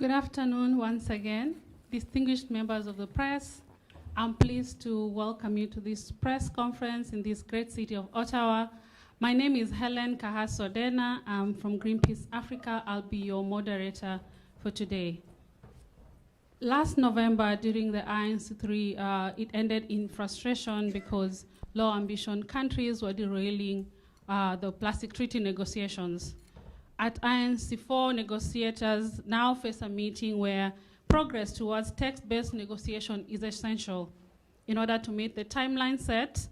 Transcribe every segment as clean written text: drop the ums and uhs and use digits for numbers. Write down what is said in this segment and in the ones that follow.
Good afternoon once again, distinguished members of the press. I'm pleased to welcome you to this press conference in this great city of Ottawa. My name is Hellen Kahaso Dena. I'm from Greenpeace Africa. I'll be your moderator for today. Last November, during the INC-4, it ended in frustration because low ambition countries were derailing the plastic treaty negotiations. At INC-4, negotiators now face a meeting where progress towards text-based negotiation is essential in order to meet the timeline set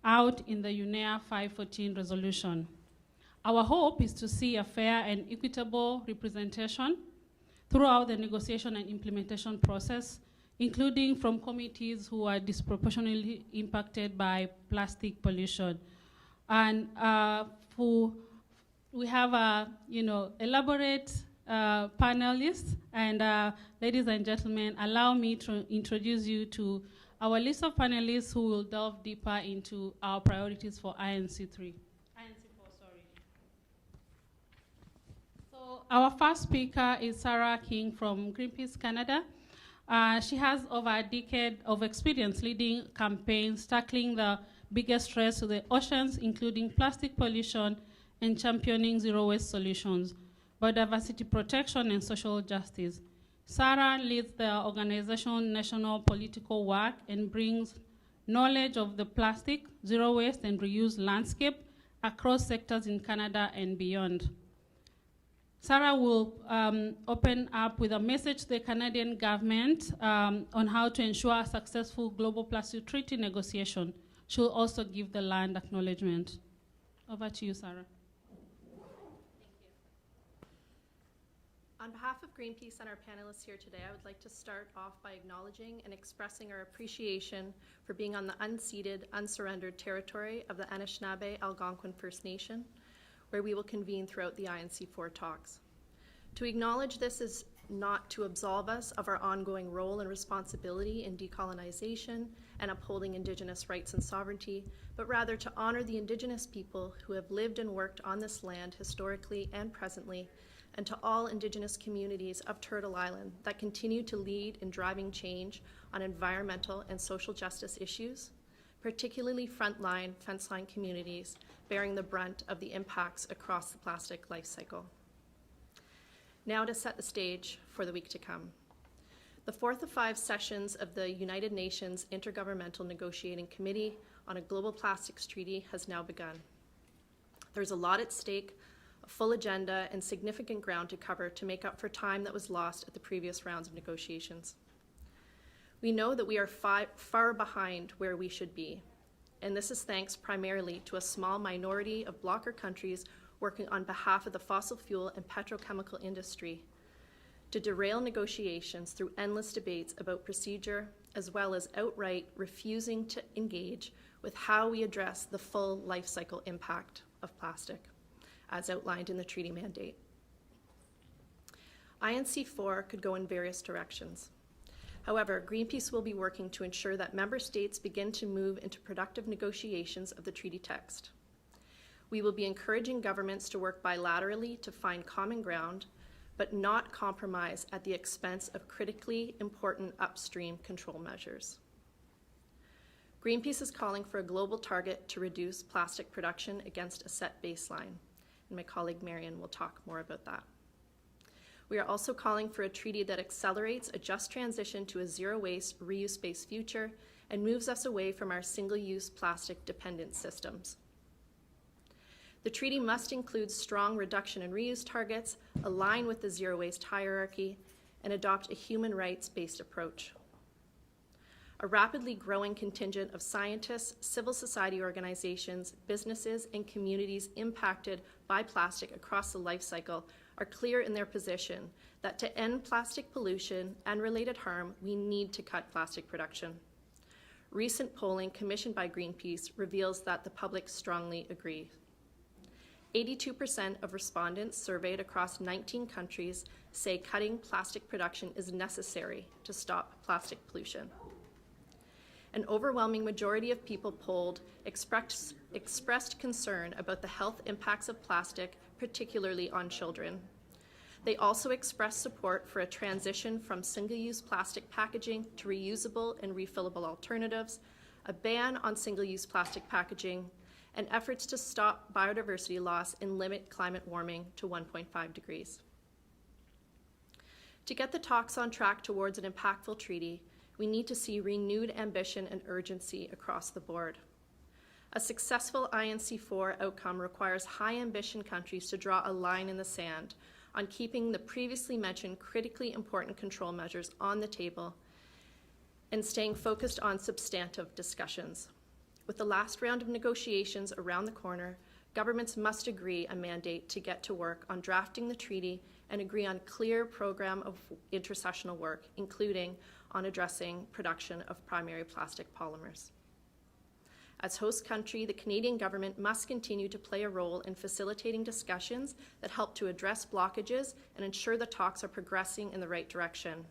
out in the UNEA 514 resolution. Our hope is to see a fair and equitable representation throughout the negotiation and implementation process, including from communities who are disproportionately impacted by plastic pollution. And we have a elaborate panelists, and ladies and gentlemen, allow me to introduce you to our list of panelists who will delve deeper into our priorities for INC-4. So our first speaker is Sarah King from Greenpeace Canada. She has over a decade of experience leading campaigns tackling the biggest threats to the oceans, including plastic pollution and championing zero-waste solutions, biodiversity protection, and social justice. Sarah leads the organization's national political work and brings knowledge of the plastic, zero-waste, and reuse landscape across sectors in Canada and beyond. Sarah will open up with a message to the Canadian government on how to ensure a successful global plastic treaty negotiation. She'll also give the land acknowledgement. Over to you, Sarah. On behalf of Greenpeace and our panelists here today, I would like to start off by acknowledging and expressing our appreciation for being on the unceded, unsurrendered territory of the Anishinaabe Algonquin First Nation, where we will convene throughout the INC-4 talks. To acknowledge this is not to absolve us of our ongoing role and responsibility in decolonization and upholding Indigenous rights and sovereignty, but rather to honor the Indigenous people who have lived and worked on this land historically and presently, and to all Indigenous communities of Turtle Island that continue to lead in driving change on environmental and social justice issues, particularly frontline, fence-line communities bearing the brunt of the impacts across the plastic life cycle. Now to set the stage for the week to come. The fourth of 5 sessions of the United Nations Intergovernmental Negotiating Committee on a Global Plastics Treaty has now begun. There's a lot at stake, a full agenda, and significant ground to cover to make up for time that was lost at the previous rounds of negotiations. We know that we are far behind where we should be, and this is thanks primarily to a small minority of blocker countries working on behalf of the fossil fuel and petrochemical industry to derail negotiations through endless debates about procedure, as well as outright refusing to engage with how we address the full life cycle impact of plastic, as outlined in the treaty mandate. INC-4 could go in various directions. However, Greenpeace will be working to ensure that member states begin to move into productive negotiations of the treaty text. We will be encouraging governments to work bilaterally to find common ground, but not compromise at the expense of critically important upstream control measures. Greenpeace is calling for a global target to reduce plastic production against a set baseline, and my colleague Marian will talk more about that. We are also calling for a treaty that accelerates a just transition to a zero-waste, reuse-based future and moves us away from our single-use plastic-dependent systems. The treaty must include strong reduction and reuse targets, align with the zero-waste hierarchy, and adopt a human rights-based approach. A rapidly growing contingent of scientists, civil society organizations, businesses, and communities impacted by plastic across the life cycle are clear in their position that to end plastic pollution and related harm, we need to cut plastic production. Recent polling commissioned by Greenpeace reveals that the public strongly agree. 82% of respondents surveyed across 19 countries say cutting plastic production is necessary to stop plastic pollution. An overwhelming majority of people polled expressed concern about the health impacts of plastic, particularly on children. They also expressed support for a transition from single-use plastic packaging to reusable and refillable alternatives, a ban on single-use plastic packaging, and efforts to stop biodiversity loss and limit climate warming to 1.5 degrees. To get the talks on track towards an impactful treaty, we need to see renewed ambition and urgency across the board. A successful INC-4 outcome requires high ambition countries to draw a line in the sand on keeping the previously mentioned critically important control measures on the table and staying focused on substantive discussions. With the last round of negotiations around the corner, governments must agree a mandate to get to work on drafting the treaty and agree on a clear program of intersessional work, including on addressing production of primary plastic polymers. As host country, the Canadian government must continue to play a role in facilitating discussions that help to address blockages and ensure the talks are progressing in the right direction.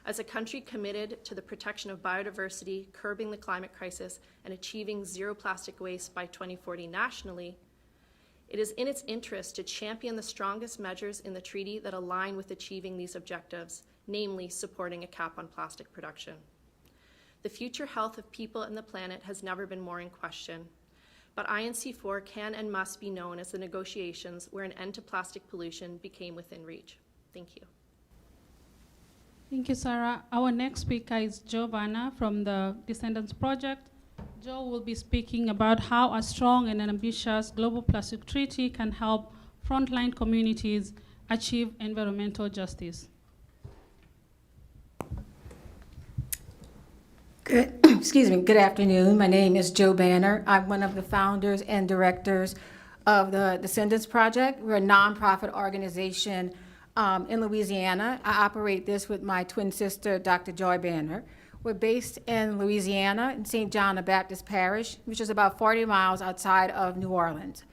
As a country committed to the protection of biodiversity, curbing the climate crisis, and achieving zero plastic waste by 2040 nationally, it is in its interest to champion the strongest measures in the treaty that align with achieving these objectives, namely supporting a cap on plastic production. The future health of people and the planet has never been more in question, but INC-4 can and must be known as the negotiations where an end to plastic pollution became within reach. Thank you. Thank you, Sarah. Our next speaker is Joe Vanna from the Descendants project. Joe will be speaking about how a strong and an ambitious global plastic treaty can help frontline communities achieve environmental justice. Good afternoon. My name is Joe Banner. I'm one of the founders and directors of the Descendants project. We're a nonprofit organization in Louisiana. I operate this with my twin sister, Dr. Joy Banner. We're based in Louisiana, in St. John the Baptist Parish, which is about 40 miles outside of New Orleans.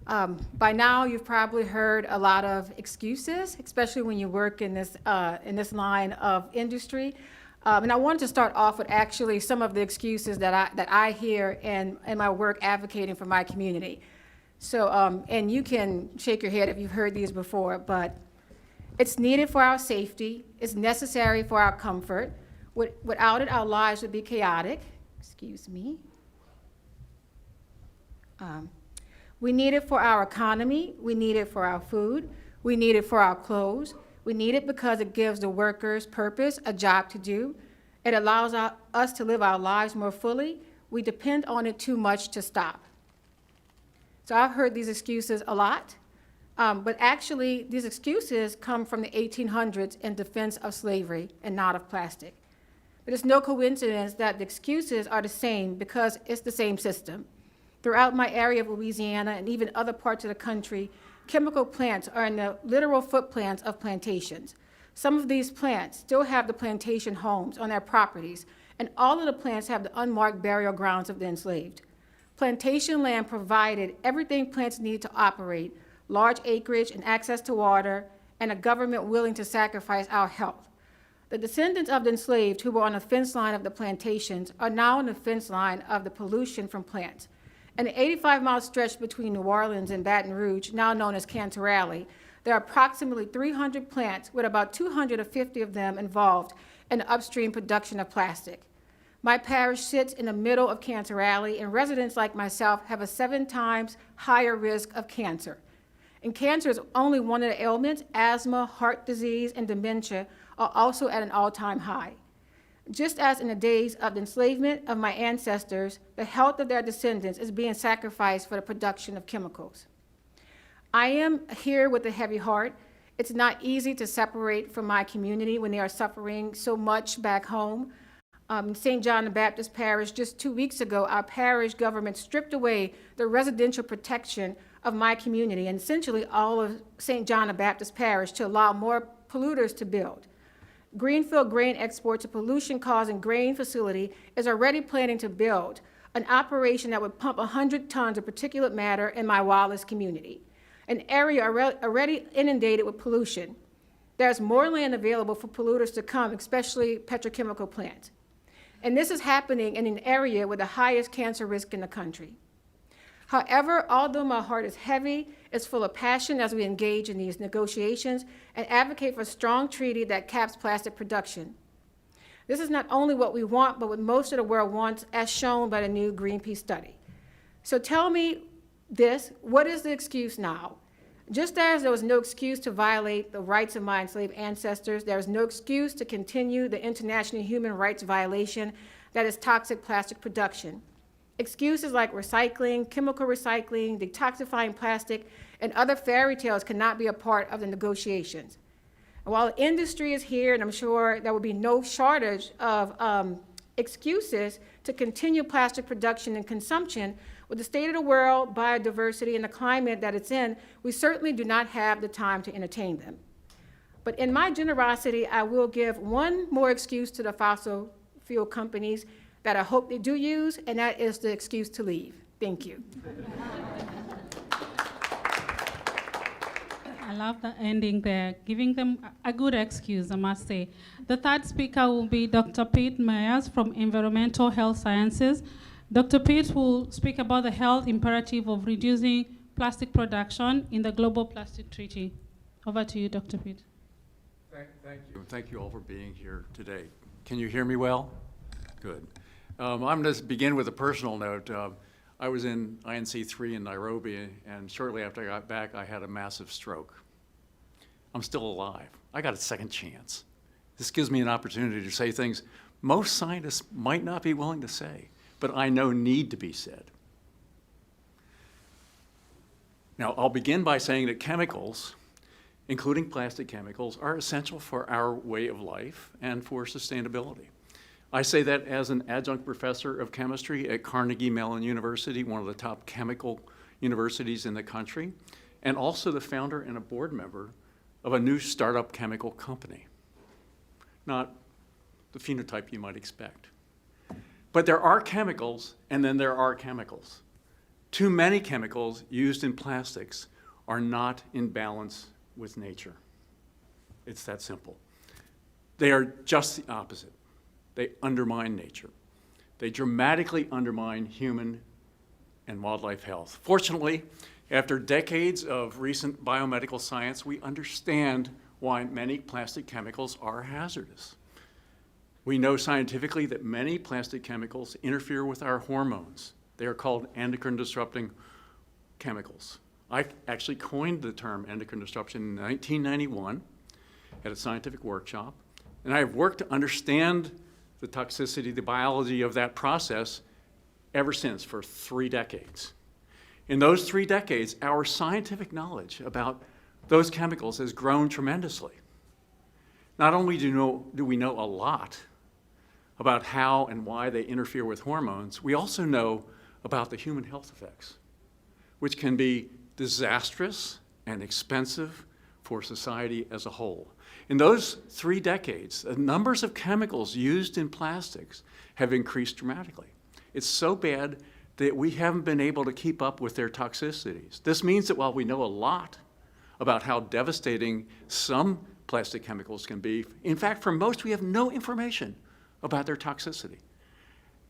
By now, you've probably heard a lot of excuses, especially when you work in this line of industry. And I wanted to start off with actually some of the excuses that I hear in my work advocating for my community. So, and you can shake your head if you've heard these before, but it's needed for our safety, it's necessary for our comfort. Without it, our lives would be chaotic. Excuse me. We need it for our economy, we need it for our food, we need it for our clothes. We need it because it gives the workers purpose, a job to do. It allows us to live our lives more fully. We depend on it too much to stop. So I've heard these excuses a lot, but actually these excuses come from the 1800s in defense of slavery and not of plastic. But it's no coincidence that the excuses are the same because it's the same system. Throughout my area of Louisiana and even other parts of the country, chemical plants are in the literal footprints of plantations. Some of these plants still have the plantation homes on their properties, and all of the plants have the unmarked burial grounds of the enslaved. Plantation land provided everything plants need to operate, large acreage and access to water, and a government willing to sacrifice our health. The descendants of the enslaved who were on the fence line of the plantations are now on the fence line of the pollution from plants. In the 85-mile stretch between New Orleans and Baton Rouge, now known as Cantor Alley, there are approximately 300 plants with about 250 of them involved in the upstream production of plastic. My parish sits in the middle of Cantor Alley, and residents like myself have a 7 times higher risk of cancer. And cancer is only one of the ailments. Asthma, heart disease, and dementia are also at an all-time high. Just as in the days of the enslavement of my ancestors, the health of their descendants is being sacrificed for the production of chemicals. I am here with a heavy heart. It's not easy to separate from my community when they are suffering so much back home. In St. John the Baptist Parish, just 2 weeks ago, our parish government stripped away the residential protection of my community and essentially all of St. John the Baptist Parish to allow more polluters to build. Greenfield Grain Exports, a pollution-causing grain facility, is already planning to build an operation that would pump 100 tons of particulate matter in my Wallace community, an area already inundated with pollution. There's more land available for polluters to come, especially petrochemical plants. And this is happening in an area with the highest cancer risk in the country. However, although my heart is heavy, it's full of passion as we engage in these negotiations and advocate for a strong treaty that caps plastic production. This is not only what we want, but what most of the world wants, as shown by the new Greenpeace study. So tell me this, what is the excuse now? Just as there was no excuse to violate the rights of my enslaved ancestors, there is no excuse to continue the international human rights violation that is toxic plastic production. Excuses like recycling, chemical recycling, detoxifying plastic, and other fairy tales cannot be a part of the negotiations. And while the industry is here, and I'm sure there will be no shortage of excuses to continue plastic production and consumption, with the state of the world, biodiversity, and the climate that it's in, we certainly do not have the time to entertain them. But in my generosity, I will give one more excuse to the fossil fuel companies that I hope they do use, and that is the excuse to leave. Thank you. I love the ending there, giving them a good excuse, I must say. The third speaker will be Dr. Pete Myers from Environmental Health Sciences. Dr. Pete will speak about the health imperative of reducing plastic production in the Global Plastic Treaty. Over to you, Dr. Pete. Thank you. Thank you all for being here today. Can you hear me well? Good. I'm going to begin with a personal note. I was in INC-4 in Nairobi, and shortly after I got back, I had a massive stroke. I'm still alive. I got a second chance. This gives me an opportunity to say things most scientists might not be willing to say, but I know need to be said. Now, I'll begin by saying that chemicals, including plastic chemicals, are essential for our way of life and for sustainability. I say that as an adjunct professor of chemistry at Carnegie Mellon University, one of the top chemical universities in the country, and also the founder and a board member of a new startup chemical company. Not the phenotype you might expect. But there are chemicals, and then there are chemicals. Too many chemicals used in plastics are not in balance with nature. It's that simple. They are just the opposite. They undermine nature. They dramatically undermine human and wildlife health. Fortunately, after decades of recent biomedical science, we understand why many plastic chemicals are hazardous. We know scientifically that many plastic chemicals interfere with our hormones. They are called endocrine disrupting chemicals. I actually coined the term endocrine disruption in 1991 at a scientific workshop, and I have worked to understand the toxicity, the biology of that process ever since, for 3 decades. In those 3 decades, our scientific knowledge about those chemicals has grown tremendously. Not only do we know a lot about how and why they interfere with hormones, we also know about the human health effects, which can be disastrous and expensive for society as a whole. In those 3 decades, the numbers of chemicals used in plastics have increased dramatically. It's so bad that we haven't been able to keep up with their toxicities. This means that while we know a lot about how devastating some plastic chemicals can be, in fact, for most, we have no information about their toxicity.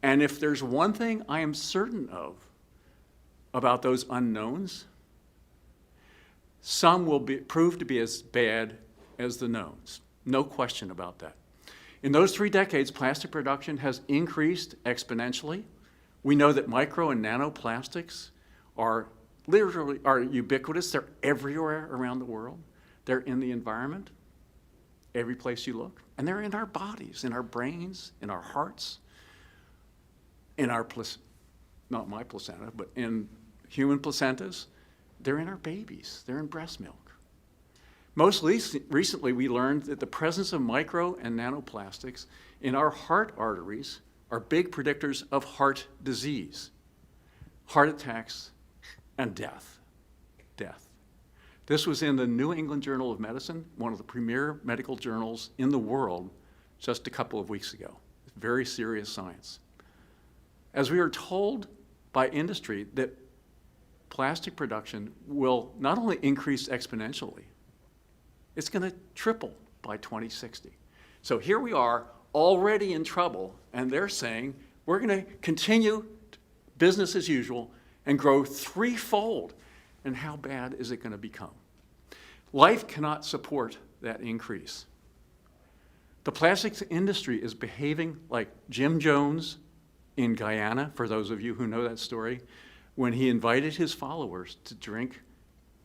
And if there's one thing I am certain of about those unknowns, some will prove to be as bad as the knowns. No question about that. In those 3 decades, plastic production has increased exponentially. We know that micro and nanoplastics are ubiquitous. They're everywhere around the world. They're in the environment, every place you look. And they're in our bodies, in our brains, in our hearts, in our, not my placenta, but in human placentas. They're in our babies. They're in breast milk. Most recently, we learned that the presence of micro and nanoplastics in our heart arteries are big predictors of heart disease, heart attacks, and death. This was in the New England Journal of Medicine, one of the premier medical journals in the world, just a couple of weeks ago. Very serious science. As we are told by industry that plastic production will not only increase exponentially, it's going to triple by 2060. So here we are, already in trouble, and they're saying we're going to continue business as usual and grow threefold. And how bad is it going to become? Life cannot support that increase. The plastics industry is behaving like Jim Jones in Guyana, for those of you who know that story, when he invited his followers to drink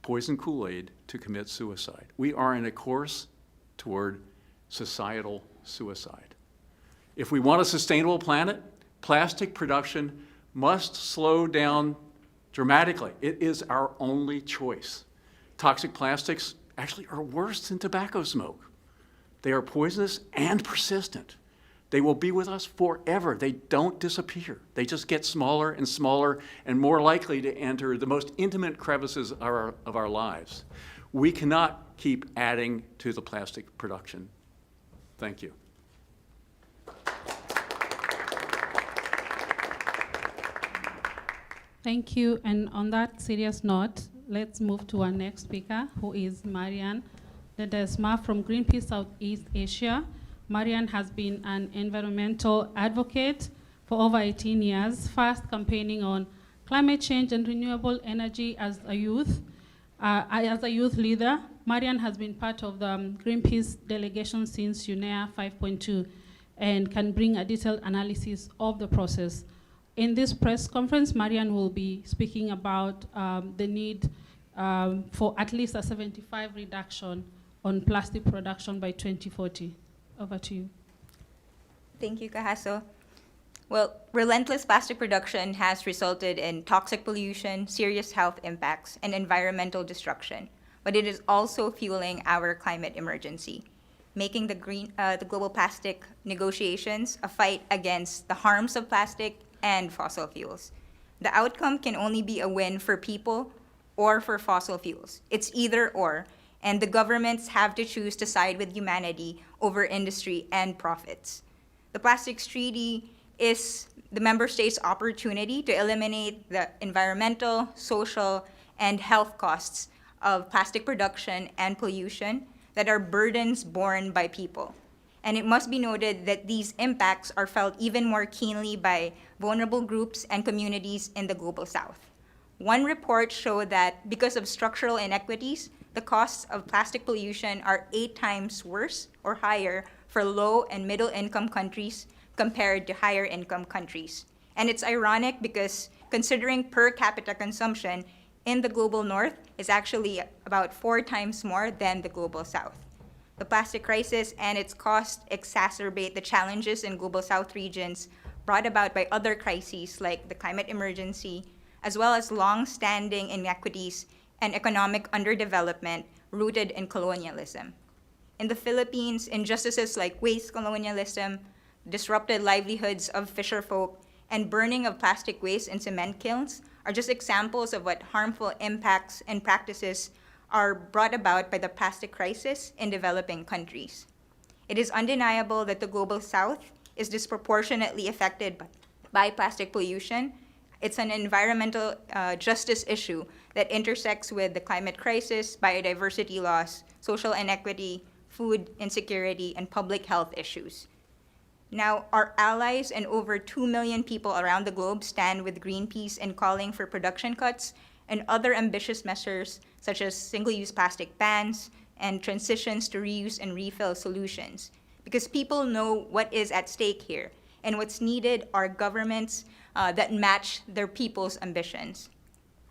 poison Kool-Aid to commit suicide. We are in a course toward societal suicide. If we want a sustainable planet, plastic production must slow down dramatically. It is our only choice. Toxic plastics actually are worse than tobacco smoke. They are poisonous and persistent. They will be with us forever. They don't disappear. They just get smaller and smaller and more likely to enter the most intimate crevices of our lives. We cannot keep adding to the plastic production. Thank you. Thank you. And on that serious note, let's move to our next speaker, who is Marian Ledesma from Greenpeace Southeast Asia. Marian has been an environmental advocate for over 18 years, first campaigning on climate change and renewable energy as a youth. As a youth leader, Marian has been part of the Greenpeace delegation since UNEA 5.2 and can bring a detailed analysis of the process. In this press conference, Marian will be speaking about the need for at least a 75% reduction on plastic production by 2040. Over to you. Thank you, Kahaso. Well, relentless plastic production has resulted in toxic pollution, serious health impacts, and environmental destruction. But it is also fueling our climate emergency, making the global plastic negotiations a fight against the harms of plastic and fossil fuels. The outcome can only be a win for people or for fossil fuels. It's either or, and the governments have to choose to side with humanity over industry and profits. The Plastics Treaty is the member states' opportunity to eliminate the environmental, social, and health costs of plastic production and pollution that are burdens borne by people. And it must be noted that these impacts are felt even more keenly by vulnerable groups and communities in the Global South. One report showed that because of structural inequities, the costs of plastic pollution are 8 times worse or higher for low and middle income countries compared to higher income countries. And it's ironic because considering per capita consumption in the global north is actually about 4 times more than the global south. The plastic crisis and its cost exacerbate the challenges in global south regions brought about by other crises like the climate emergency, as well as long-standing inequities and economic underdevelopment rooted in colonialism. In the Philippines, injustices like waste colonialism, disrupted livelihoods of fisherfolk, and burning of plastic waste in cement kilns are just examples of what harmful impacts and practices are brought about by the plastic crisis in developing countries. It is undeniable that the Global South is disproportionately affected by plastic pollution. It's an environmental justice issue that intersects with the climate crisis, biodiversity loss, social inequity, food insecurity, and public health issues. Now, our allies and over 2 million people around the globe stand with Greenpeace in calling for production cuts and other ambitious measures such as single-use plastic bans and transitions to reuse and refill solutions. Because people know what is at stake here, and what's needed are governments that match their people's ambitions.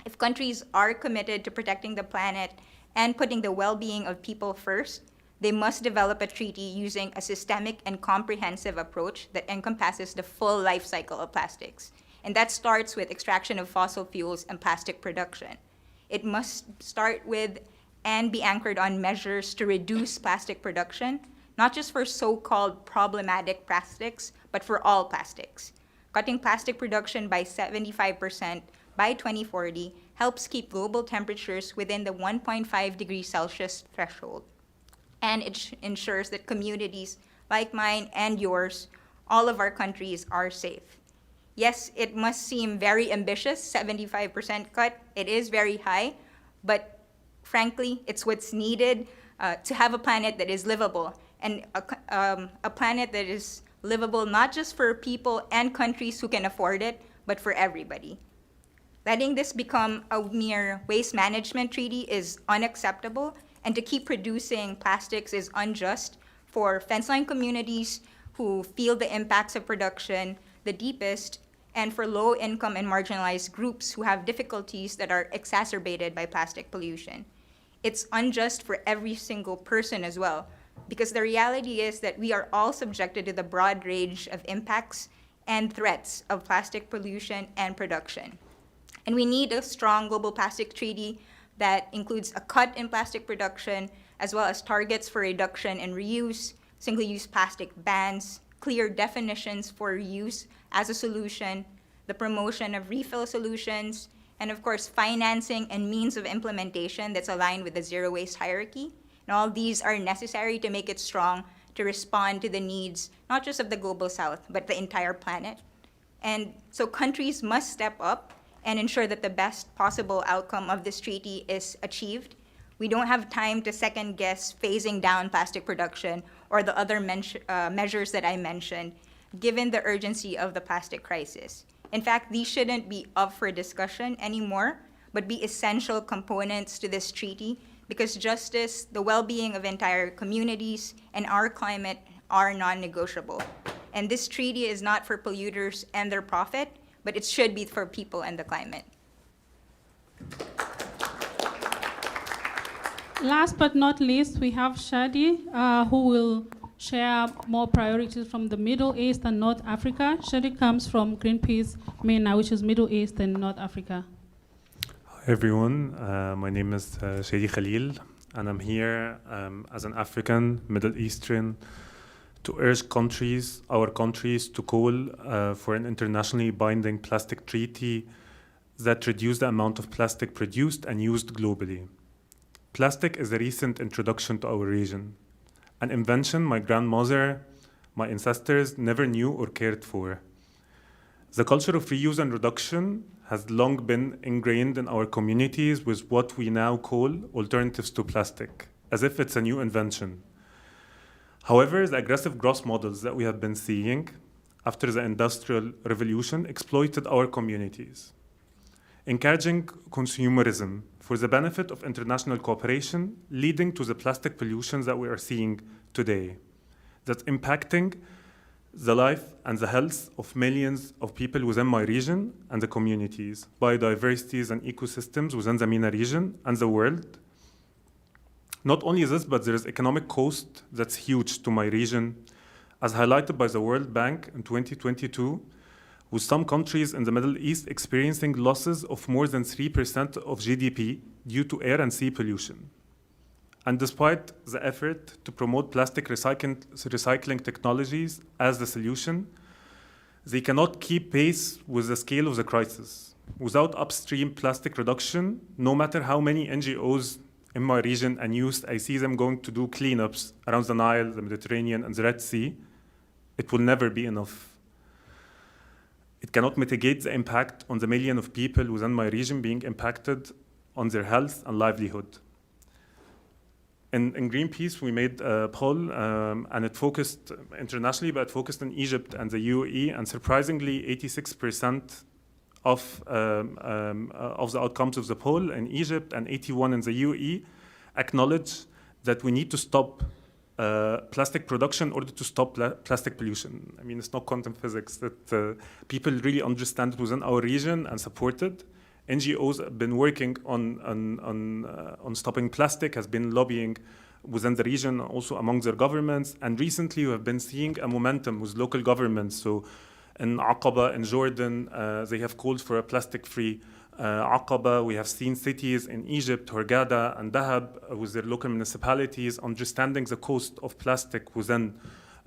If countries are committed to protecting the planet and putting the well-being of people first, they must develop a treaty using a systemic and comprehensive approach that encompasses the full life cycle of plastics. And that starts with extraction of fossil fuels and plastic production. It must start with and be anchored on measures to reduce plastic production, not just for so-called problematic plastics, but for all plastics. Cutting plastic production by 75% by 2040 helps keep global temperatures within the 1.5 degrees Celsius threshold. And it ensures that communities like mine and yours, all of our countries, are safe. Yes, it must seem very ambitious, 75% cut. It is very high, but frankly, it's what's needed to have a planet that is livable, and a planet that is livable not just for people and countries who can afford it, but for everybody. Letting this become a mere waste management treaty is unacceptable, and to keep producing plastics is unjust for fence-line communities who feel the impacts of production the deepest, and for low-income and marginalized groups who have difficulties that are exacerbated by plastic pollution. It's unjust for every single person as well, because the reality is that we are all subjected to the broad range of impacts and threats of plastic pollution and production. And we need a strong global plastic treaty that includes a cut in plastic production, as well as targets for reduction and reuse, single-use plastic bans, clear definitions for reuse as a solution, the promotion of refill solutions, and of course, financing and means of implementation that's aligned with the zero waste hierarchy. And all these are necessary to make it strong to respond to the needs, not just of the global south, but the entire planet. And so countries must step up and ensure that the best possible outcome of this treaty is achieved. We don't have time to second guess phasing down plastic production or the other measures that I mentioned, given the urgency of the plastic crisis. In fact, these shouldn't be up for discussion anymore, but be essential components to this treaty, because justice, the well-being of entire communities, and our climate are non-negotiable. And this treaty is not for polluters and their profit, but it should be for people and the climate. Last but not least, we have Shadi, who will share more priorities from the Middle East and North Africa. Shadi comes from Greenpeace MENA, which is Middle East and North Africa. Hi everyone, my name is Shadi Khalil, and I'm here as an African, Middle Eastern, to urge our countries to call for an internationally binding plastic treaty that reduce the amount of plastic produced and used globally. Plastic is a recent introduction to our region, an invention my grandmother, my ancestors never knew or cared for. The culture of reuse and reduction has long been ingrained in our communities with what we now call alternatives to plastic, as if it's a new invention. However, the aggressive growth models that we have been seeing after the Industrial Revolution exploited our communities, encouraging consumerism for the benefit of international cooperation, leading to the plastic pollution that we are seeing today, that's impacting the life and the health of millions of people within my region and the communities, biodiversities and ecosystems within the MENA region and the world. Not only this, but there is economic cost that's huge to my region, as highlighted by the World Bank in 2022, with some countries in the Middle East experiencing losses of more than 3% of GDP due to air and sea pollution. And despite the effort to promote plastic recycling technologies as the solution, they cannot keep pace with the scale of the crisis. Without upstream plastic reduction, no matter how many NGOs in my region and youth I see them going to do cleanups around the Nile, the Mediterranean, and the Red Sea, it will never be enough. It cannot mitigate the impact on the million of people within my region being impacted on their health and livelihood. In Greenpeace, we made a poll, and it focused internationally, but it focused on Egypt and the UAE, and surprisingly, 86% of the outcomes of the poll in Egypt and 81% in the UAE acknowledge that we need to stop plastic production in order to stop plastic pollution. I mean, it's not quantum physics, that people really understand it within our region and support it. NGOs have been working on stopping plastic, has been lobbying within the region, also among their governments. And recently we have been seeing a momentum with local governments. So in Aqaba, in Jordan, they have called for a plastic-free Aqaba. We have seen cities in Egypt, Hurghada and Dahab, with their local municipalities, understanding the cost of plastic within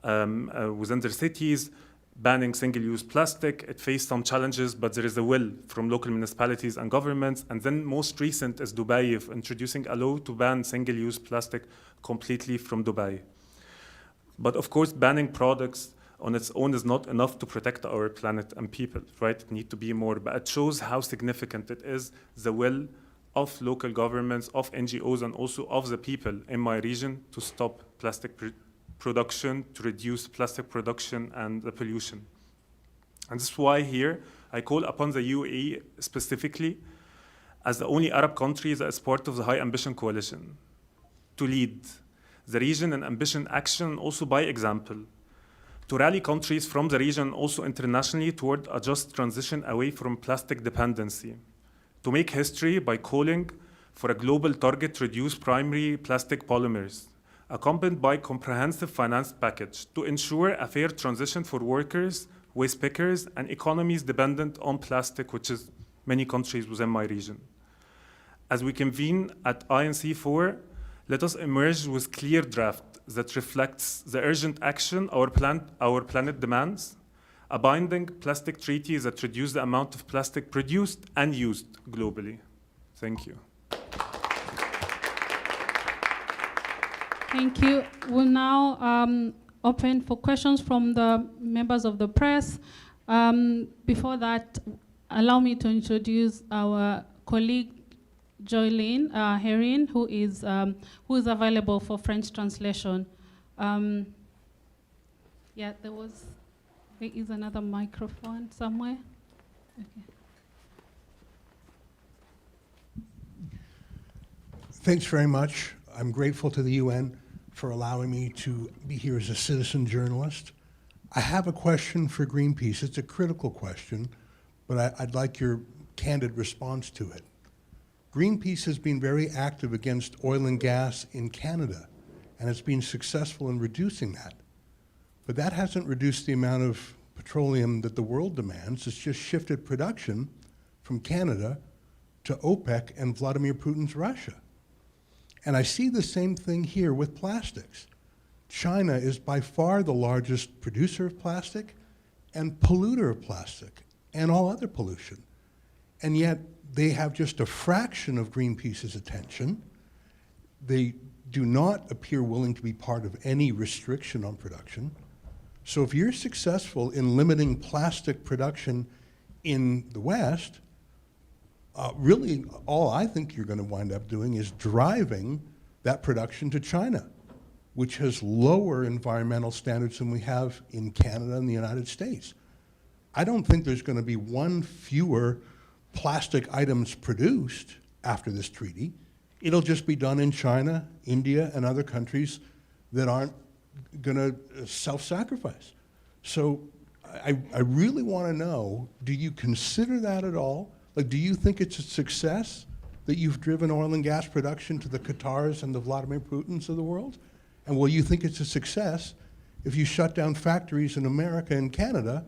their cities, banning single-use plastic. It faced some challenges, but there is a will from local municipalities and governments. And then most recent is Dubai, of introducing a law to ban single-use plastic completely from Dubai. But of course, banning products on its own is not enough to protect our planet and people, right? It needs to be more, but it shows how significant it is, the will of local governments, of NGOs, and also of the people in my region to stop plastic production, to reduce plastic production and the pollution. And this is why here, I call upon the UAE specifically, as the only Arab country that is part of the High Ambition Coalition, to lead the region in ambition action, also by example, to rally countries from the region also internationally toward a just transition away from plastic dependency, to make history by calling for a global target to reduce primary plastic polymers, accompanied by comprehensive finance package to ensure a fair transition for workers, waste pickers, and economies dependent on plastic, which is many countries within my region. As we convene at INC-4, let us emerge with clear draft that reflects the urgent action our planet demands, a binding plastic treaty that reduces the amount of plastic produced and used globally. Thank you. Thank you. We'll now open for questions from the members of the press. Before that, allow me to introduce our colleague, Joylene Herin, who is available for French translation. Yeah, there is another microphone somewhere. Okay. Thanks very much. I'm grateful to the UN for allowing me to be here as a citizen journalist. I have a question for Greenpeace. It's a critical question, but I'd like your candid response to it. Greenpeace has been very active against oil and gas in Canada, and it's been successful in reducing that. But that hasn't reduced the amount of petroleum that the world demands. It's just shifted production from Canada to OPEC and Vladimir Putin's Russia. And I see the same thing here with plastics. China is by far the largest producer of plastic and polluter of plastic and all other pollution. And yet they have just a fraction of Greenpeace's attention. They do not appear willing to be part of any restriction on production. So if you're successful in limiting plastic production in the West, really all I think you're going to wind up doing is driving that production to China, which has lower environmental standards than we have in Canada and the United States. I don't think there's going to be one fewer plastic items produced after this treaty. It'll just be done in China, India, and other countries that aren't going to self-sacrifice. So I really want to know, do you consider that at all? Like, do you think it's a success that you've driven oil and gas production to the Qatars and the Vladimir Putins of the world? And will you think it's a success if you shut down factories in America and Canada,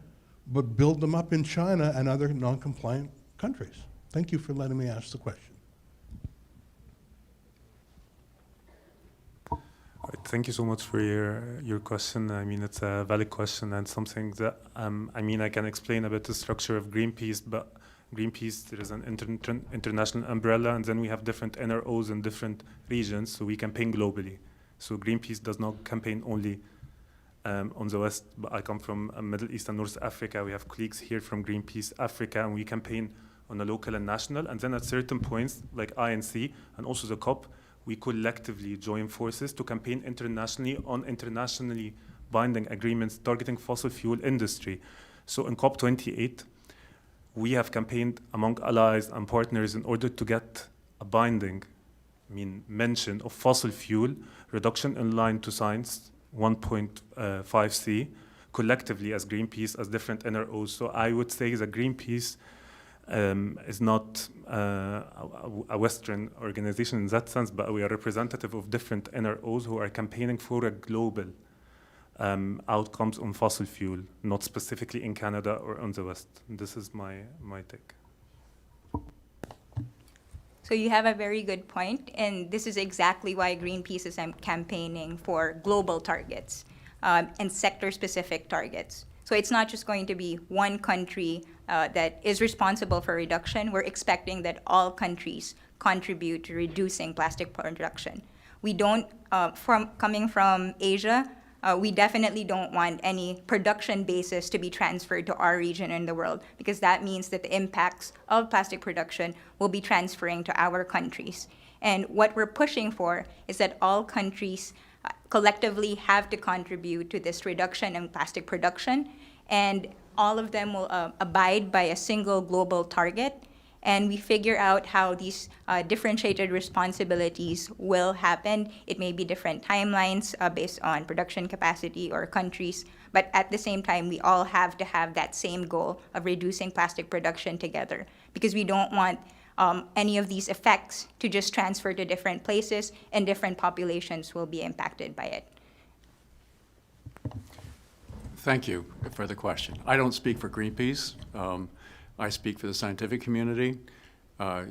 but build them up in China and other non-compliant countries? Thank you for letting me ask the question. Thank you so much for your question. I mean, it's a valid question and something that, I can explain a bit the structure of Greenpeace, but Greenpeace, there is an international umbrella, and then we have different NROs in different regions, so we campaign globally. So Greenpeace does not campaign only on the West, but I come from Middle East and North Africa. We have colleagues here from Greenpeace Africa, and we campaign on a local and national, and then at certain points, like INC and also the COP, we collectively join forces to campaign internationally on internationally binding agreements targeting fossil fuel industry. So in COP28, we have campaigned among allies and partners in order to get a binding, mention of fossil fuel reduction in line to Science 1.5C, collectively as Greenpeace, as different NROs. So I would say that Greenpeace is not a Western organization in that sense, but we are representative of different NROs who are campaigning for a global outcomes on fossil fuel, not specifically in Canada or on the West. This is my take. So you have a very good point, and this is exactly why Greenpeace is campaigning for global targets and sector-specific targets. So it's not just going to be one country that is responsible for reduction. We're expecting that all countries contribute to reducing plastic production. We don't, coming from Asia, we definitely don't want any production basis to be transferred to our region in the world, because that means that the impacts of plastic production will be transferring to our countries. And what we're pushing for is that all countries collectively have to contribute to this reduction in plastic production. And all of them will abide by a single global target, and we figure out how these differentiated responsibilities will happen. It may be different timelines based on production capacity or countries, but at the same time, we all have to have that same goal of reducing plastic production together, because we don't want any of these effects to just transfer to different places, and different populations will be impacted by it. Thank you for the question. I don't speak for Greenpeace. I speak for the scientific community.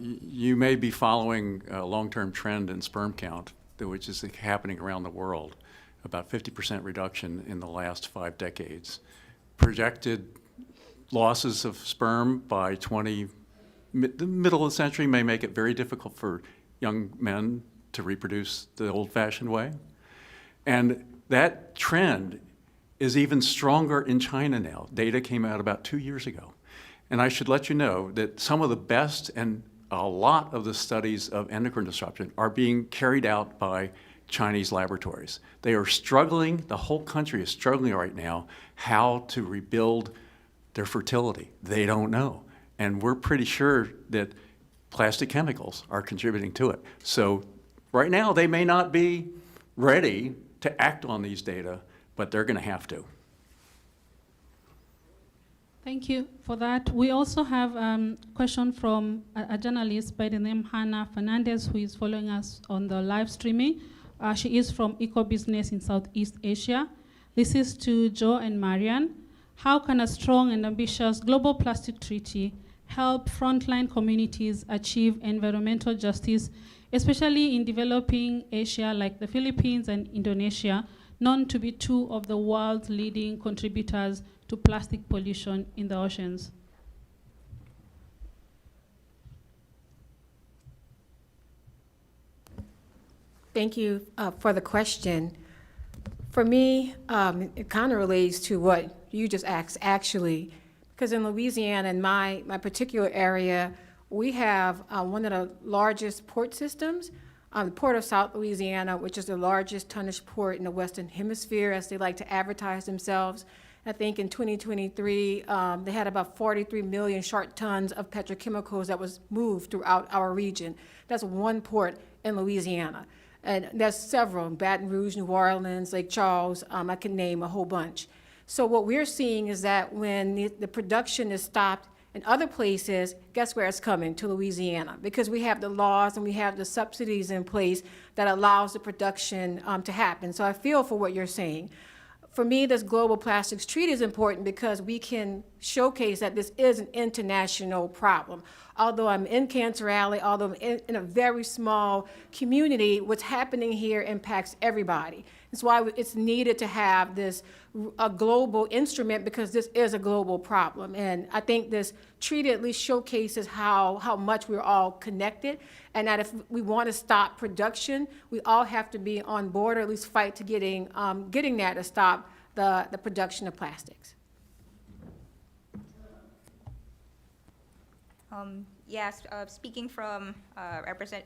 You may be following a long-term trend in sperm count, which is happening around the world, about 50% reduction in the last 5 decades. Projected losses of sperm by the middle of the century may make it very difficult for young men to reproduce the old-fashioned way. And that trend is even stronger in China now. Data came out about 2 years ago. And I should let you know that some of the best and a lot of the studies of endocrine disruption are being carried out by Chinese laboratories. They are struggling, the whole country is struggling right now, how to rebuild their fertility. They don't know. And we're pretty sure that plastic chemicals are contributing to it. So right now, they may not be ready to act on these data, but they're going to have to. Thank you for that. We also have a question from a journalist by the name Hannah Fernandez, who is following us on the live streaming. She is from Eco-Business in Southeast Asia. This is to Joe and Marian. How can a strong and ambitious global plastic treaty help frontline communities achieve environmental justice, especially in developing Asia like the Philippines and Indonesia, known to be 2 of the world's leading contributors to plastic pollution in the oceans? Thank you for the question. For me, it kind of relates to what you just asked, actually, because in Louisiana, in my particular area, we have one of the largest port systems, the Port of South Louisiana, which is the largest tonnage port in the Western Hemisphere, as they like to advertise themselves. I think in 2023, they had about 43 million short tons of petrochemicals that was moved throughout our region. That's one port in Louisiana. And there's several, Baton Rouge, New Orleans, Lake Charles, I can name a whole bunch. So what we're seeing is that when the production is stopped in other places, guess where it's coming? To Louisiana, because we have the laws and we have the subsidies in place that allows the production to happen. So I feel for what you're saying. For me, this global plastics treaty is important because we can showcase that this is an international problem. Although I'm in Cancer Alley, although I'm in a very small community, what's happening here impacts everybody. That's why it's needed to have this a global instrument, because this is a global problem. And I think this treaty at least showcases how much we're all connected, and that if we want to stop production, we all have to be on board, or at least fight to getting that to stop the production of plastics. Yes, speaking from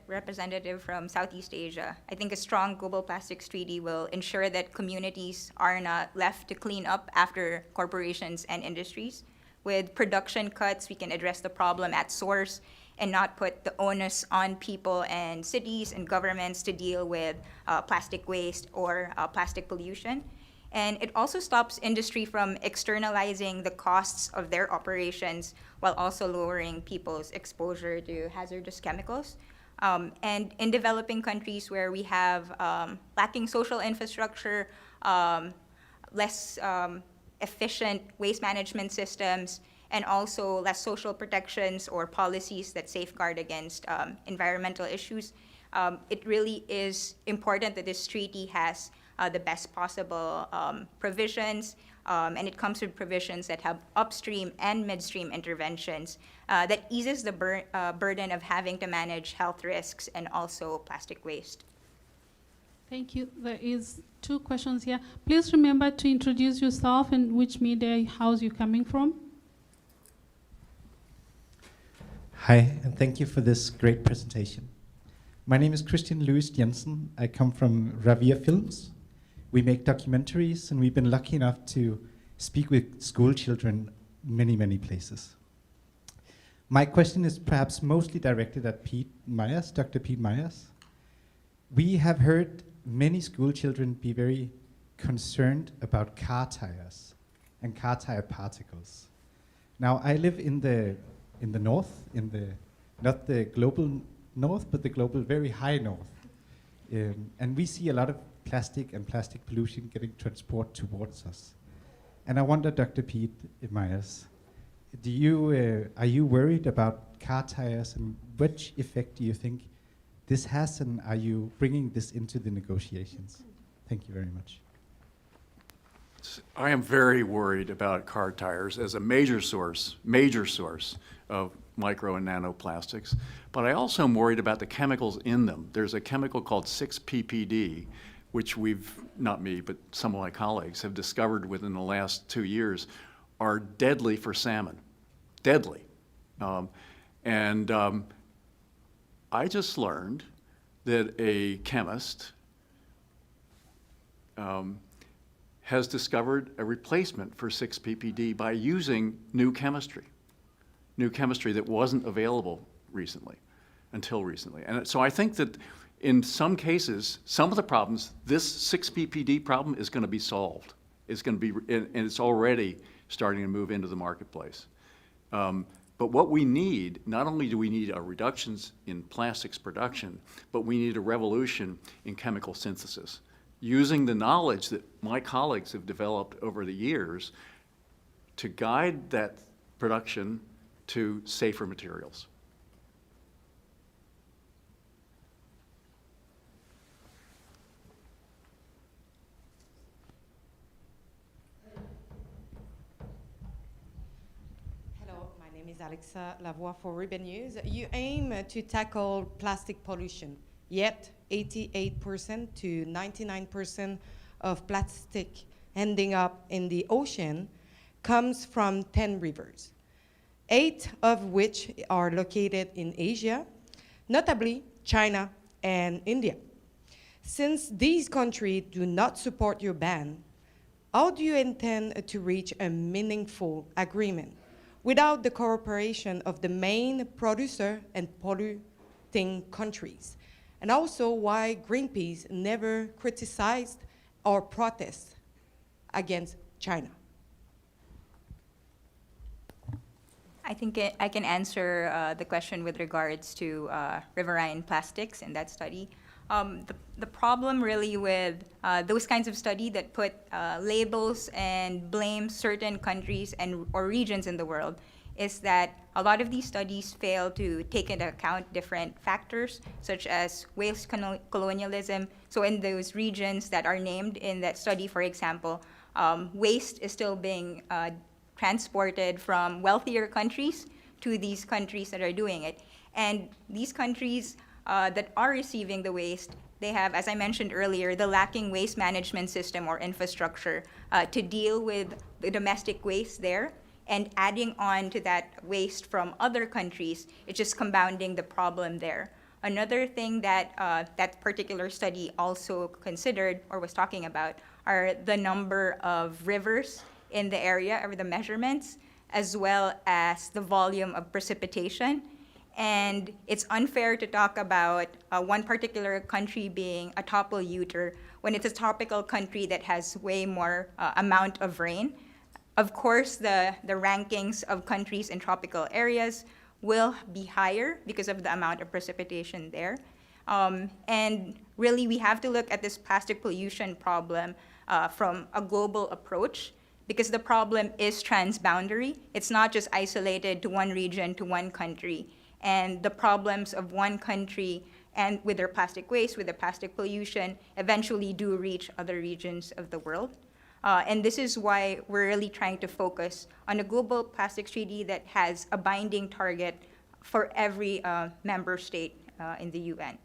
representative from Southeast Asia, I think a strong global plastics treaty will ensure that communities are not left to clean up after corporations and industries. With production cuts, we can address the problem at source and not put the onus on people and cities and governments to deal with plastic waste or plastic pollution. And it also stops industry from externalizing the costs of their operations while also lowering people's exposure to hazardous chemicals. And in developing countries where we have lacking social infrastructure, less efficient waste management systems, and also less social protections or policies that safeguard against environmental issues, it really is important that this treaty has the best possible provisions, and it comes with provisions that have upstream and midstream interventions that eases the burden of having to manage health risks and also plastic waste. Thank you. There is 2 questions here. Please remember to introduce yourself and which media house you're coming from. Hi, and thank you for this great presentation. My name is Christian Louis Jensen. I come from Ravia Films. We make documentaries, and we've been lucky enough to speak with school children many, many places. My question is perhaps mostly directed at Pete Myers, Dr. Pete Myers. We have heard many school children be very concerned about car tires and car tire particles. Now, I live in the north, not the global north, but the global very high north. And we see a lot of plastic and plastic pollution getting transported towards us. And I wonder, Dr. Pete Myers, are you worried about car tires, and which effect do you think this has, and are you bringing this into the negotiations? Thank you very much. I am very worried about car tires as a major source of micro and nanoplastics, but I also am worried about the chemicals in them. There's a chemical called 6-PPD, which not me, but some of my colleagues have discovered within the last 2 years are deadly for salmon, deadly. I just learned that a chemist has discovered a replacement for 6-PPD by using new chemistry that wasn't available until recently. And so I think that in some cases, some of the problems, this 6-PPD problem is going to be solved. It's going to be, and it's already starting to move into the marketplace. But what we need, not only do we need reductions in plastics production, but we need a revolution in chemical synthesis, using the knowledge that my colleagues have developed over the years to guide that production to safer materials. Hello, my name is Alexa Lavoie for Ribbon News. You aim to tackle plastic pollution, yet 88% to 99% of plastic ending up in the ocean comes from 10 rivers, 8 of which are located in Asia, notably China and India. Since these countries do not support your ban, how do you intend to reach a meaningful agreement without the cooperation of the main producer and polluting countries? And also why Greenpeace never criticized or protested against China? I think I can answer the question with regards to riverine plastics in that study. The problem really with those kinds of study that put labels and blame certain countries or regions in the world is that a lot of these studies fail to take into account different factors, such as waste colonialism. So in those regions that are named in that study, for example, waste is still being transported from wealthier countries to these countries that are doing it. And these countries that are receiving the waste, they have, as I mentioned earlier, the lacking waste management system or infrastructure to deal with the domestic waste there. And adding on to that waste from other countries, it's just compounding the problem there. Another thing that that particular study also considered or was talking about are the number of rivers in the area, or the measurements, as well as the volume of precipitation. And it's unfair to talk about one particular country being a top polluter when it's a tropical country that has way more amount of rain. Of course, the rankings of countries in tropical areas will be higher because of the amount of precipitation there. And really, we have to look at this plastic pollution problem from a global approach, because the problem is transboundary. It's not just isolated to one region, to one country. And the problems of one country and with their plastic waste, with the plastic pollution, eventually do reach other regions of the world. And this is why we're really trying to focus on a global plastics treaty that has a binding target for every member state in the UN,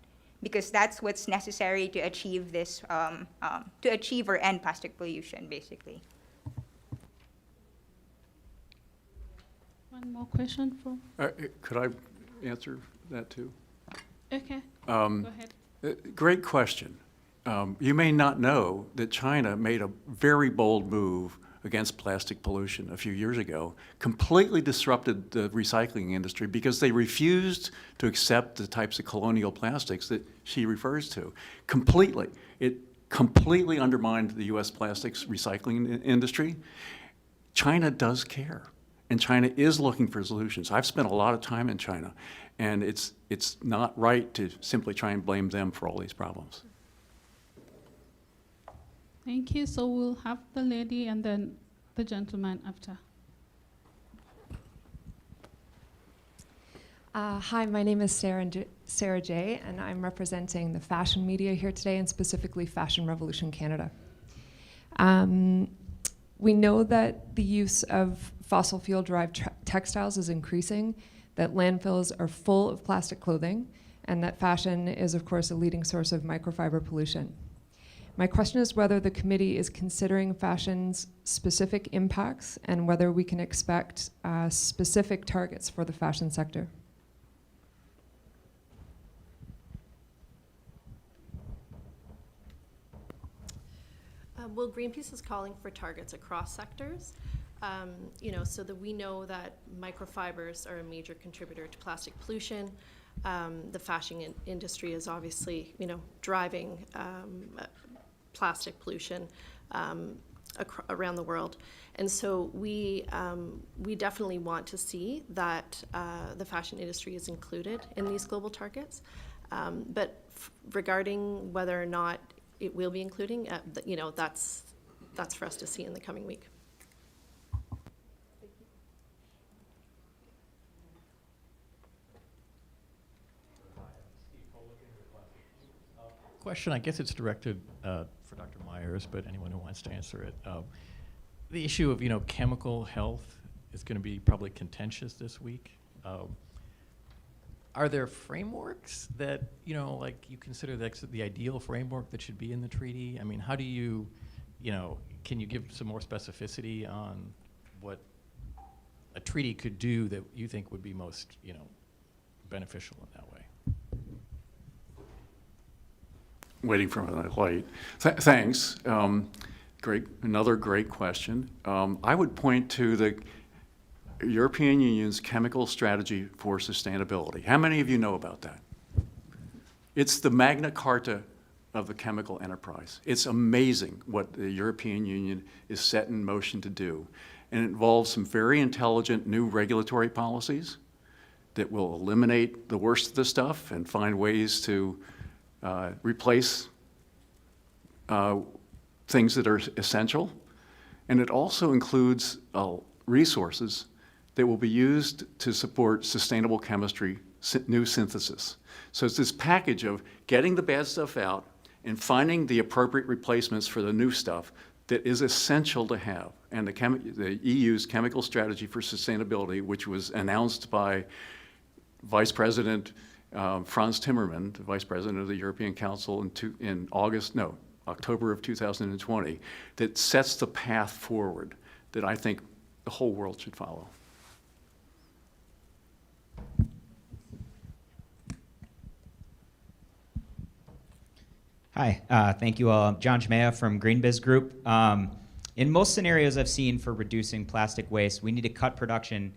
because that's what's necessary to achieve this, to achieve or end plastic pollution, basically. One more question from? Could I answer that too? Okay, go ahead. Great question. You may not know that China made a very bold move against plastic pollution a few years ago completely disrupted the recycling industry because they refused to accept the types of colonial plastics that she refers to. Completely. It completely undermined the US plastics recycling industry. China does care, and China is looking for solutions. I've spent a lot of time in China, and it's not right to simply try and blame them for all these problems. Thank you. So we'll have the lady and then the gentleman after. Hi, my name is Sarah J, and I'm representing the fashion media here today, and specifically Fashion Revolution Canada. We know that the use of fossil fuel-derived textiles is increasing, that landfills are full of plastic clothing, and that fashion is, of course, a leading source of microfiber pollution. My question is whether the committee is considering fashion's specific impacts and whether we can expect specific targets for the fashion sector. Well, Greenpeace is calling for targets across sectors, so that we know that microfibers are a major contributor to plastic pollution. The fashion industry is obviously, driving plastic pollution around the world. And so we definitely want to see that the fashion industry is included in these global targets. But regarding whether or not it will be including, that's for us to see in the coming week. Question, I guess it's directed for Dr. Myers, but anyone who wants to answer it. The issue of, chemical health is going to be probably contentious this week. Are there frameworks that, like you consider the ideal framework that should be in the treaty? I mean, how do you, can you give some more specificity on what a treaty could do that you think would be most, beneficial in that way? Waiting for my light. Thanks. Another great question. I would point to the European Union's chemical strategy for sustainability. How many of you know about that? It's the Magna Carta of the chemical enterprise. It's amazing what the European Union is set in motion to do. And it involves some very intelligent new regulatory policies that will eliminate the worst of the stuff and find ways to replace things that are essential. And it also includes resources that will be used to support sustainable chemistry, new synthesis. So it's this package of getting the bad stuff out and finding the appropriate replacements for the new stuff that is essential to have. And the EU's chemical strategy for sustainability, which was announced by Vice President Franz Timmermans, the Vice President of the European Council in October of 2020, that sets the path forward that I think the whole world should follow. Hi, thank you all. I'm John Chmea from Greenpeace Group. In most scenarios I've seen for reducing plastic waste, we need to cut production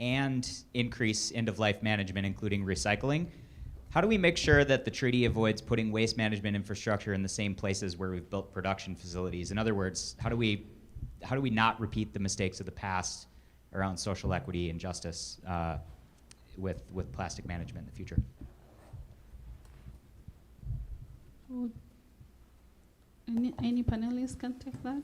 and increase end-of-life management, including recycling. How do we make sure that the treaty avoids putting waste management infrastructure in the same places where we've built production facilities? In other words, how do we not repeat the mistakes of the past around social equity and justice with plastic management in the future? Any panelists can take that?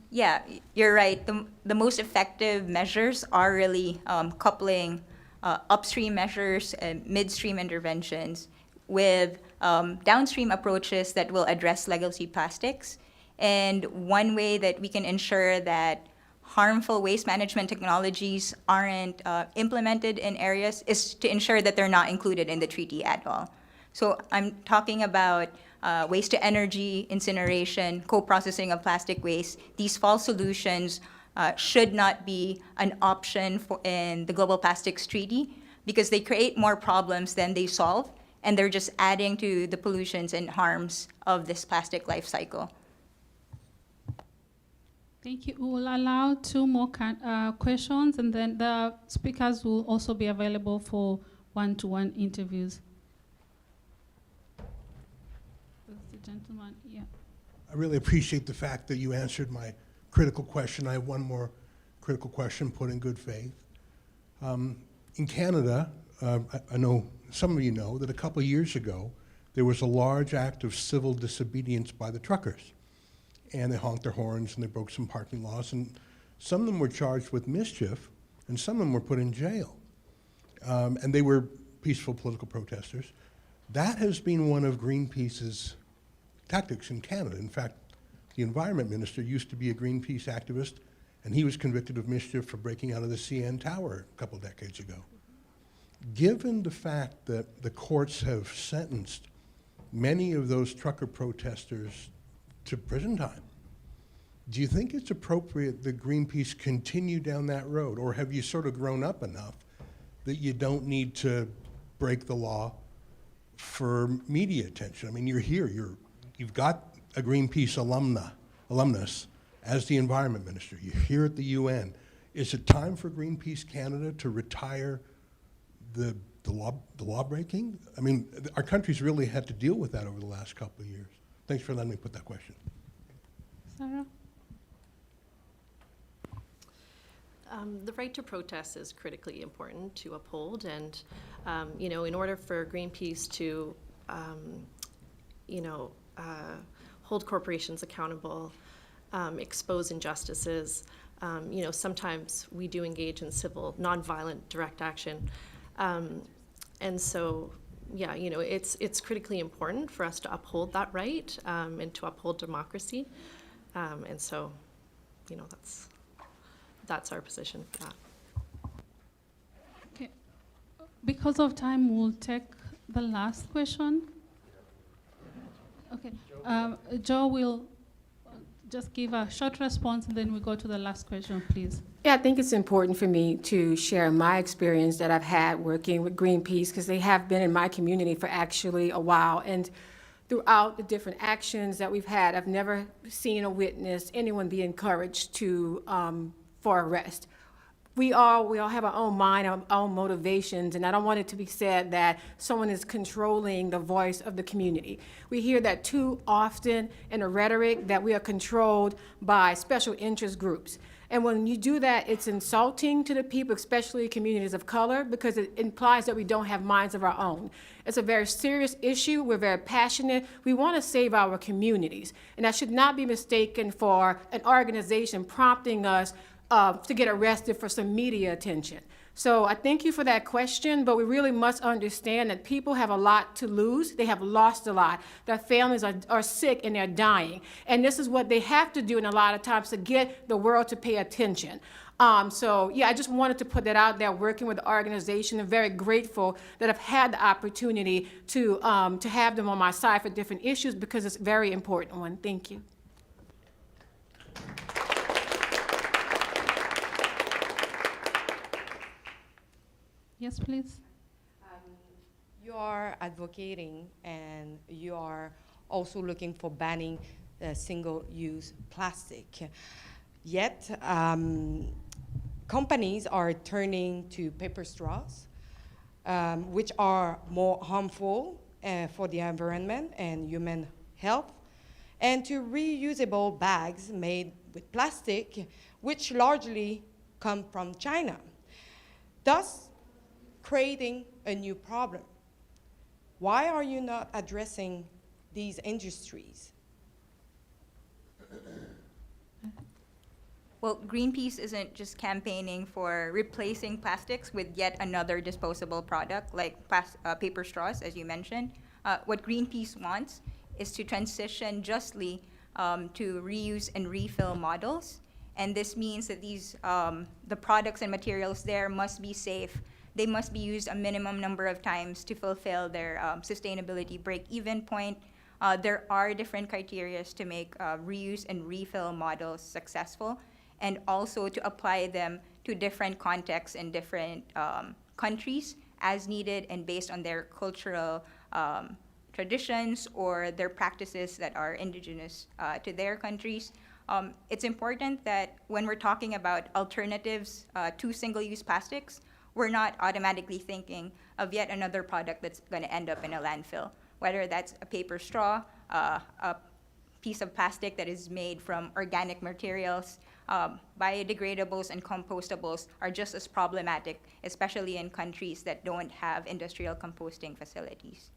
Yeah, you're right. The most effective measures are really coupling upstream measures and midstream interventions with downstream approaches that will address legacy plastics. And one way that we can ensure that harmful waste management technologies aren't implemented in areas is to ensure that they're not included in the treaty at all. So I'm talking about waste to energy, incineration, co-processing of plastic waste. These false solutions should not be an option in the Global Plastics Treaty because they create more problems than they solve, and they're just adding to the pollutions and harms of this plastic life cycle. Thank you. We will allow two more questions, and then the speakers will also be available for one-to-one interviews. The gentleman, yeah. I really appreciate the fact that you answered my critical question. I have one more critical question put in good faith. In Canada, I know some of you know that a couple of years ago, there was a large act of civil disobedience by the truckers. And they honked their horns and they broke some parking laws. And some of them were charged with mischief and some of them were put in jail. And they were peaceful political protesters. That has been one of Greenpeace's tactics in Canada. In fact, the environment minister used to be a Greenpeace activist, and he was convicted of mischief for breaking out of the CN Tower a couple decades ago. Given the fact that the courts have sentenced many of those trucker protesters to prison time, do you think it's appropriate that Greenpeace continue down that road, or have you sort of grown up enough that you don't need to break the law for media attention? I mean, you're here, you've got a Greenpeace alumnus as the environment minister. You're here at the UN. Is it time for Greenpeace Canada to retire the law breaking? I mean, our country's really had to deal with that over the last couple of years. Thanks for letting me put that question. Sarah? The right to protest is critically important to uphold, and in order for Greenpeace to hold corporations accountable, expose injustices, sometimes we do engage in civil, nonviolent direct action. And so, yeah, it's critically important for us to uphold that right and to uphold democracy. And so, that's our position for that. Okay. Because of time, we'll take the last question. Okay. Joe will just give a short response, and then we go to the last question, please. Yeah, I think it's important for me to share my experience that I've had working with Greenpeace, because they have been in my community for actually a while. And throughout the different actions that we've had, I've never seen or witnessed anyone be encouraged to for arrest. We all have our own mind, our own motivations, and I don't want it to be said that someone is controlling the voice of the community. We hear that too often in the rhetoric, that we are controlled by special interest groups. And when you do that, it's insulting to the people, especially communities of color, because it implies that we don't have minds of our own. It's a very serious issue. We're very passionate. We want to save our communities. And that should not be mistaken for an organization prompting us to get arrested for some media attention. So I thank you for that question, but we really must understand that people have a lot to lose. They have lost a lot. Their families are sick and they're dying. And this is what they have to do in a lot of times to get the world to pay attention. So yeah, I just wanted to put that out there, working with the organization. I'm very grateful that I've had the opportunity to have them on my side for different issues, because it's a very important one. Thank you. Yes, please. You are advocating and you are also looking for banning single-use plastic. Yet, companies are turning to paper straws, which are more harmful for the environment and human health, and to reusable bags made with plastic, which largely come from China, thus creating a new problem. Why are you not addressing these industries? Well, Greenpeace isn't just campaigning for replacing plastics with yet another disposable product like paper straws, as you mentioned. What Greenpeace wants is to transition justly to reuse and refill models. And this means that these, the products and materials there must be safe. They must be used a minimum number of times to fulfill their sustainability break-even point. There are different criteria to make reuse and refill models successful, and also to apply them to different contexts in different countries as needed and based on their cultural traditions or their practices that are indigenous to their countries. It's important that when we're talking about alternatives to single-use plastics, we're not automatically thinking of yet another product that's going to end up in a landfill, whether that's a paper straw, a piece of plastic that is made from organic materials. Biodegradables and compostables are just as problematic, especially in countries that don't have industrial composting facilities.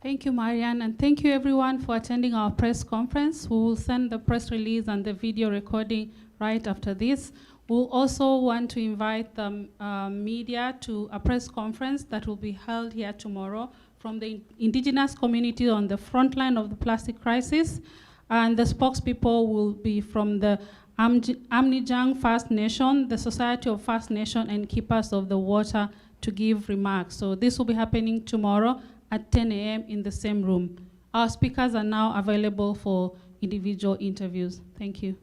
Thank you, Marian, and thank you everyone for attending our press conference. We will send the press release and the video recording right after this. We'll also want to invite the media to a press conference that will be held here tomorrow from the indigenous community on the front line of the plastic crisis. And the spokespeople will be from the Amnijang First Nation, the Society of First Nation and Keepers of the Water, to give remarks. So this will be happening tomorrow at 10 a.m. in the same room. Our speakers are now available for individual interviews. Thank you.